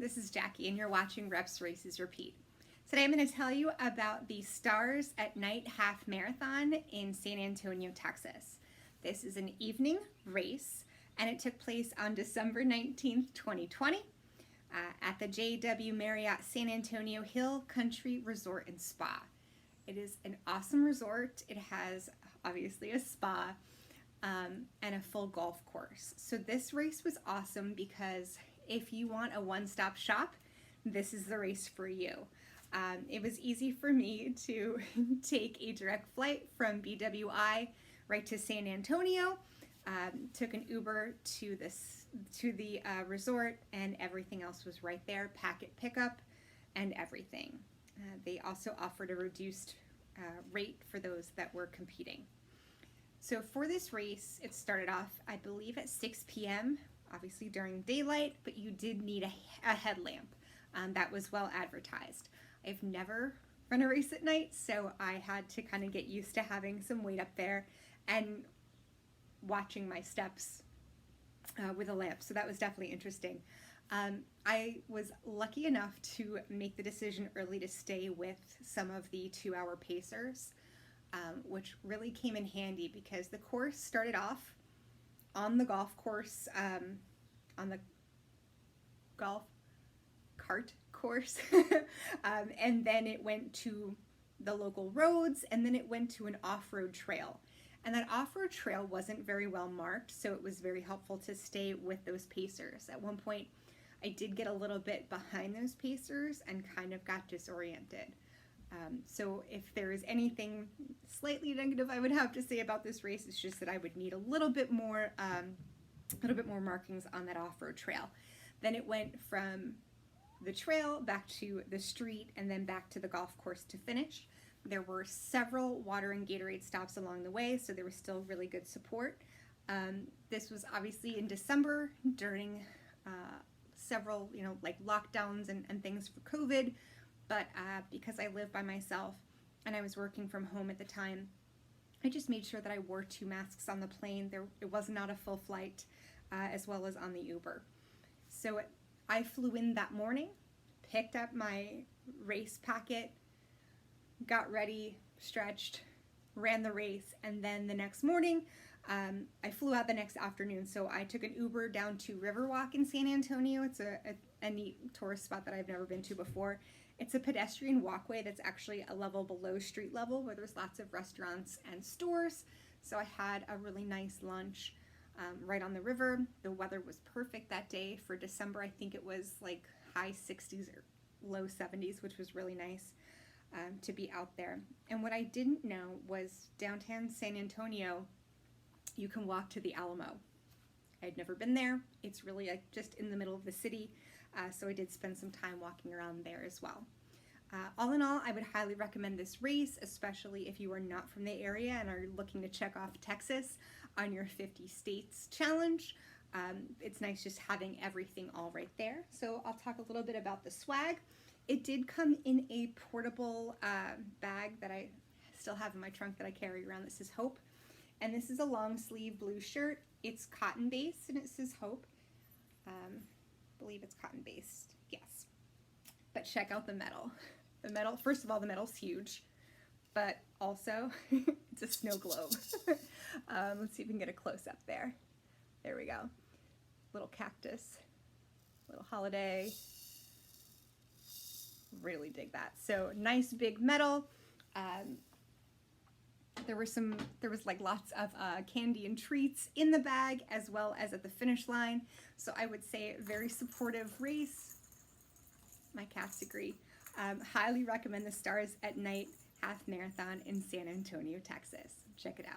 this is Jackie and you're watching Reps Races Repeat. Today I'm going to tell you about the Stars at Night Half Marathon in San Antonio, Texas. This is an evening race and it took place on December 19th, 2020 at the JW Marriott San Antonio Hill Country Resort and Spa. It is an awesome resort. It has obviously a spa and a full golf course. So this race was awesome because if you want a one-stop shop, this is the race for you. It was easy for me to take a direct flight from BWI right to San Antonio, took an Uber to the resort, and everything else was right there, packet pickup and everything. They also offered a reduced rate for those that were competing. So for this race, it started off, I believe, at 6 p.m., obviously during daylight, but you did need a headlamp. That was well advertised. I've never run a race at night, so I had to kind of get used to having some weight up there and watching my steps with a lamp, so that was definitely interesting. I was lucky enough to make the decision early to stay with some of the 2-hour pacers, which really came in handy because the course started off on the golf course, on the golf cart course, and then it went to the local roads, and then it went to an off-road trail. And that off-road trail wasn't very well marked, so it was very helpful to stay with those pacers. At one point, I did get a little bit behind those pacers and kind of got disoriented. So if there is anything slightly negative I would have to say about this race, it's just that I would need a little bit more markings on that off-road trail. Then it went from the trail back to the street and then back to the golf course to finish. There were several water and Gatorade stops along the way, so there was still really good support. This was obviously in December during several, like lockdowns and things for COVID, but because I live by myself and I was working from home at the time, I just made sure that I wore 2 masks on the plane. It was not a full flight, as well as on the Uber. So I flew in that morning, picked up my race packet, got ready, stretched, ran the race, and then the next morning, I flew out the next afternoon. So I took an Uber down to Riverwalk in San Antonio. It's a neat tourist spot that I've never been to before. It's a pedestrian walkway that's actually a level below street level where there's lots of restaurants and stores. So I had a really nice lunch right on the river. The weather was perfect that day for December. I think it was like high 60s or low 70s, which was really nice to be out there. And what I didn't know was downtown San Antonio, you can walk to the Alamo. I had never been there. It's really like just in the middle of the city, so I did spend some time walking around there as well. All in all, I would highly recommend this race, especially if you are not from the area and are looking to check off Texas on your 50 states challenge. It's nice just having everything all right there. So I'll talk a little bit about the swag. It did come in a portable bag that I still have in my trunk that I carry around that says Hope. And this is a long sleeve blue shirt. It's cotton based and it says Hope. I believe it's cotton based, yes. But check out the medal. The medal, first of all, the medal's huge, but also it's a snow globe. Let's see if we can get a close up there. There we go. Little cactus, little holiday. Really dig that. So nice big medal. There was like lots of candy and treats in the bag as well as at the finish line. So I would say very supportive race. My cats agree. Highly recommend the Stars at Night Half Marathon in San Antonio, Texas. Check it out.